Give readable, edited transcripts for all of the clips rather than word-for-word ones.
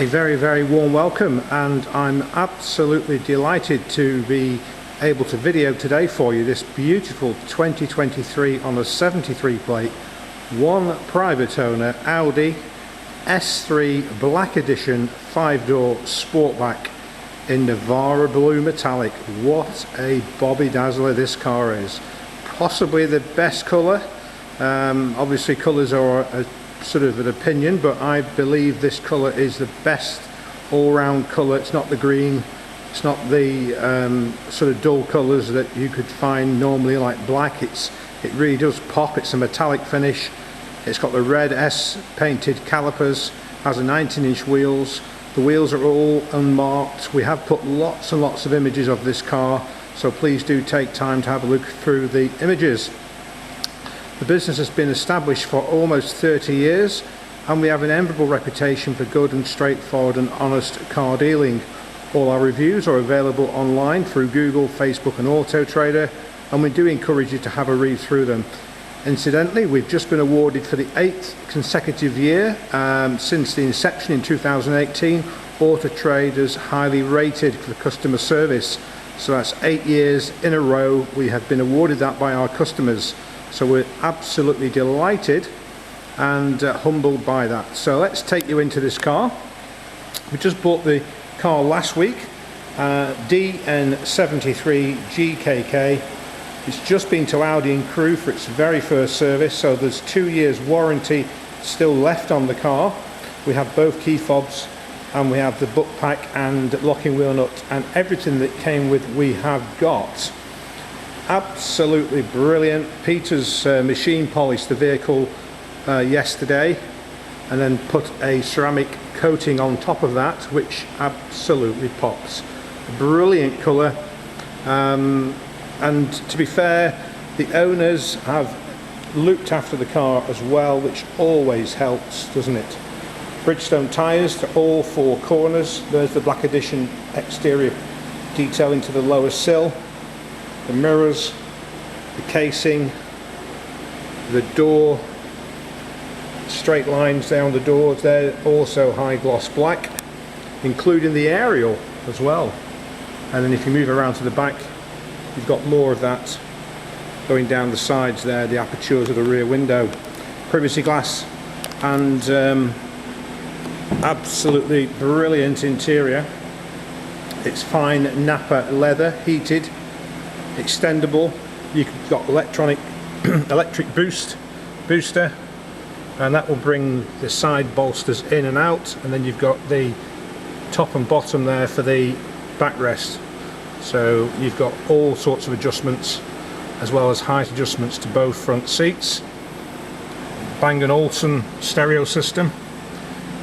A very warm welcome, and I'm absolutely delighted to be able to video today for you this beautiful 2023 on a 73 plate, one private owner Audi S3 Black Edition 5-door Sportback in Navarra blue metallic. What a Bobby Dazzler this car is. Possibly the best colour. Obviously colours are a sort of an opinion, but I believe this colour is the best all-round colour. It's not the green, it's not the sort of dull colours that you could find normally like black. It really does pop. It's a metallic finish. It's got the red S painted calipers, has a 19-inch wheels. The wheels are all unmarked. We have put lots and lots of images of this car, so please do take time to have a look through the images. The business has been established for almost 30 years, and we have an enviable reputation for good and straightforward and honest car dealing. All our reviews are available online through Google, Facebook and Auto Trader, and we do encourage you to have a read through them. Incidentally, we've just been awarded for the 8th consecutive year since the inception in 2018 Auto Trader's highly rated for customer service. So that's 8 years in a row we have been awarded that by our customers. So we're absolutely delighted and humbled by that. So let's take you into this car. We just bought the car last week, DN73 GKK. It's just been to Audi in Crewe for its very first service, so there's 2 years warranty still left on the car. We have both key fobs, and we have the book pack and locking wheel nut, and everything that came with we have got. Absolutely brilliant. Peter's machine polished the vehicle yesterday and then put a ceramic coating on top of that, which absolutely pops. Brilliant colour, and to be fair, the owners have looked after the car as well, which always helps, doesn't it? Bridgestone tyres to all 4 corners. There's the Black Edition exterior detailing to the lower sill. The mirrors, the casing, the door, straight lines down the doors, they're also high gloss black, including the aerial as well. And then if you move around to the back, you've got more of that going down the sides there, the apertures of the rear window. Privacy glass and absolutely brilliant interior. It's fine Napa leather, heated, extendable. You've got electric booster, and that will bring the side bolsters in and out, and then you've got the top and bottom there for the backrest. So you've got all sorts of adjustments, as well as height adjustments to both front seats. Bang & Olufsen stereo system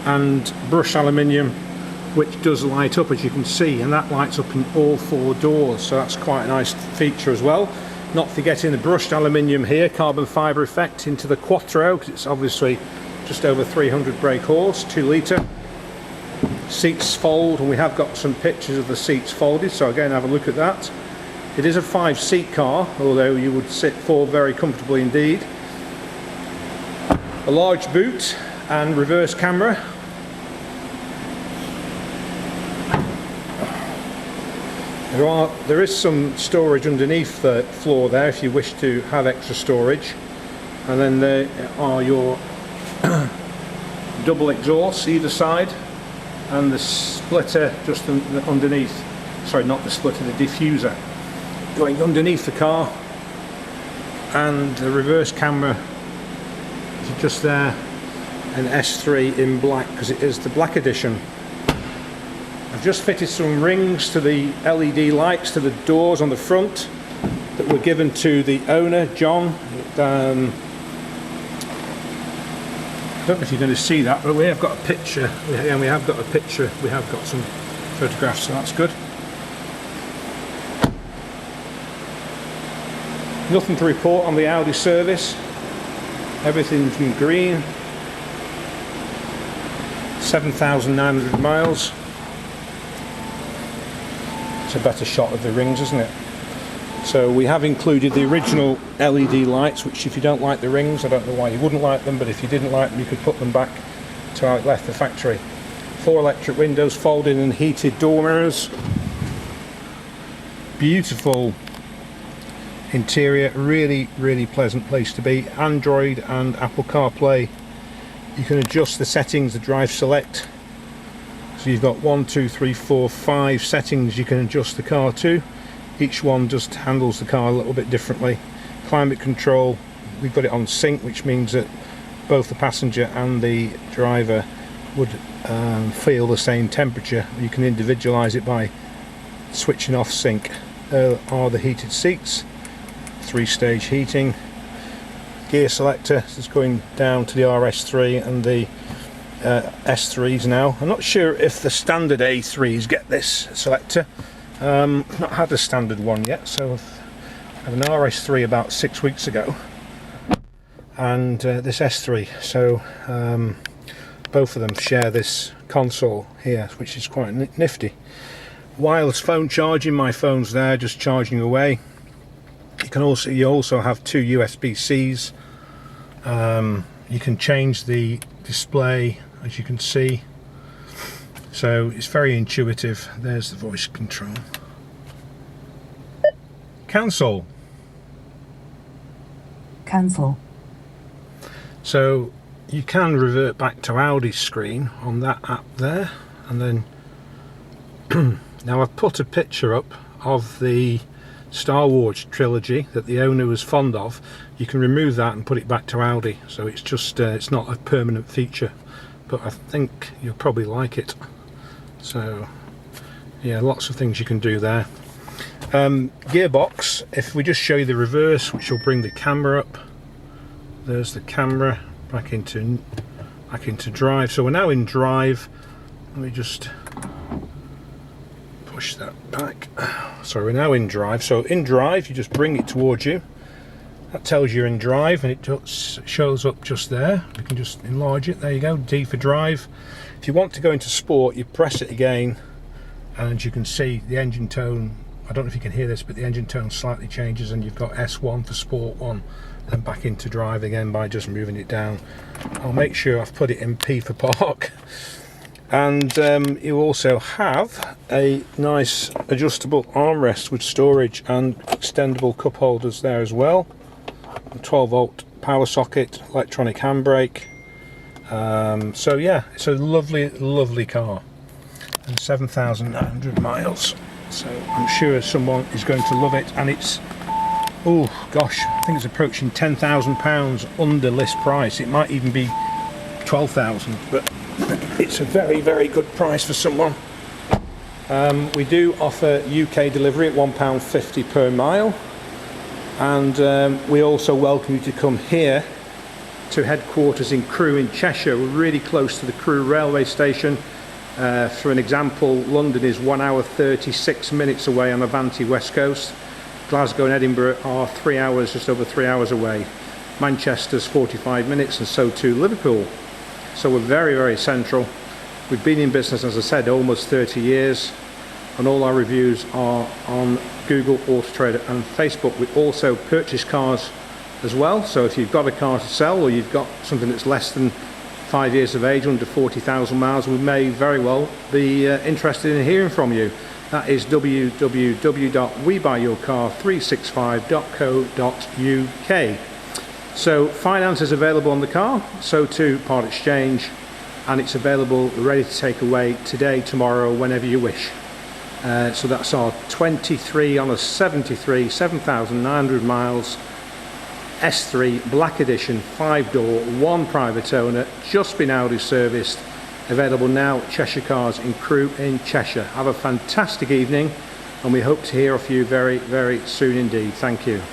and brushed aluminium, which does light up, as you can see, and that lights up in all 4 doors, so that's quite a nice feature as well. Not forgetting the brushed aluminium here, carbon fibre effect into the Quattro, because it's obviously just over 300 brake horse, 2 litre. Seats fold, and we have got some pictures of the seats folded, so again have a look at that. It is a 5-seat car, although you would sit 4 very comfortably indeed. A large boot and reverse camera. There is some storage underneath the floor there if you wish to have extra storage, and then there are your double exhausts either side, and the splitter just underneath, sorry, not the splitter, the diffuser going underneath the car, and the reverse camera is just there, an S3 in black because it is the Black Edition. I've just fitted some rings to the LED lights to the doors on the front that were given to the owner, John. I don't know if you're going to see that, but we have got a picture, and we have got some photographs, so that's good. Nothing to report on the Audi service. Everything's in green. 7,900 miles. It's a better shot of the rings, isn't it? So we have included the original LED lights, which if you don't like the rings, I don't know why you wouldn't like them, but if you didn't like them you could put them back to how it left the factory. 4 electric windows, folding and heated door mirrors. Beautiful interior, really pleasant place to be. Android and Apple CarPlay. You can adjust the settings, the drive select. So you've got 1, 2, 3, 4, 5 settings you can adjust the car to. Each one just handles the car a little bit differently. Climate control, we've got it on sync, which means that both the passenger and the driver would feel the same temperature. You can individualize it by switching off sync. There are the heated seats, 3-stage heating, gear selector. This is going down to the RS3 and the S3s now. I'm not sure if the standard A3s get this selector. I've not had a standard one yet, so I've had an RS3 about 6 weeks ago, and this S3, so both of them share this console here, which is quite nifty. Wireless phone charging, my phone's there just charging away. You also have 2 USB-Cs. You can change the display, as you can see, so it's very intuitive. There's the voice control. Cancel. So you can revert back to Audi screen on that app there, and then now I've put a picture up of the Star Wars trilogy that the owner was fond of. You can remove that and put it back to Audi, so it's just it's not a permanent feature, but I think you'll probably like it. So yeah, lots of things you can do there. Gearbox, if we just show you the reverse, which will bring the camera up. There's the camera back into drive. So we're now in drive. Let me just push that back. So we're now in drive. So in drive, you just bring it towards you. That tells you you're in drive, and it just shows up just there. You can just enlarge it. There you go, D for drive. If you want to go into sport, you press it again, and you can see the engine tone. I don't know if you can hear this, but the engine tone slightly changes, and you've got S1 for sport 1, then back into drive again by just moving it down. I'll make sure I've put it in P for park. And you also have a nice adjustable armrest with storage and extendable cup holders there as well. A 12-volt power socket, electronic handbrake. So yeah, it's a lovely car, and 7,900 miles. So I'm sure someone is going to love it, and it's, oh gosh, I think it's approaching £10,000 under list price. It might even be 12,000, but it's a very good price for someone. We do offer UK delivery at £1.50 per mile, and we also welcome you to come here to headquarters in Crewe in Cheshire. We're really close to the Crewe railway station. For an example, London is 1 hour 36 minutes away on the Avanti West Coast. Glasgow and Edinburgh are 3 hours, just over 3 hours away. Manchester's 45 minutes, and so too Liverpool. So we're very central. We've been in business, as I said, almost 30 years, and all our reviews are on Google, Auto Trader and Facebook. We also purchase cars as well, so if you've got a car to sell, or you've got something that's less than 5 years of age, under 40,000 miles, we may very well be interested in hearing from you. That is www.webuyyourcar365.co.uk. So finance is available on the car, so too part exchange, and it's available ready to take away today, tomorrow, whenever you wish. So that's our 23 on a 73, 7,900 miles S3 Black Edition, 5-door, 1 private owner, just been Audi serviced, available now at Cheshire Cars in Crewe in Cheshire. Have a fantastic evening, and we hope to hear of you very soon indeed. Thank you.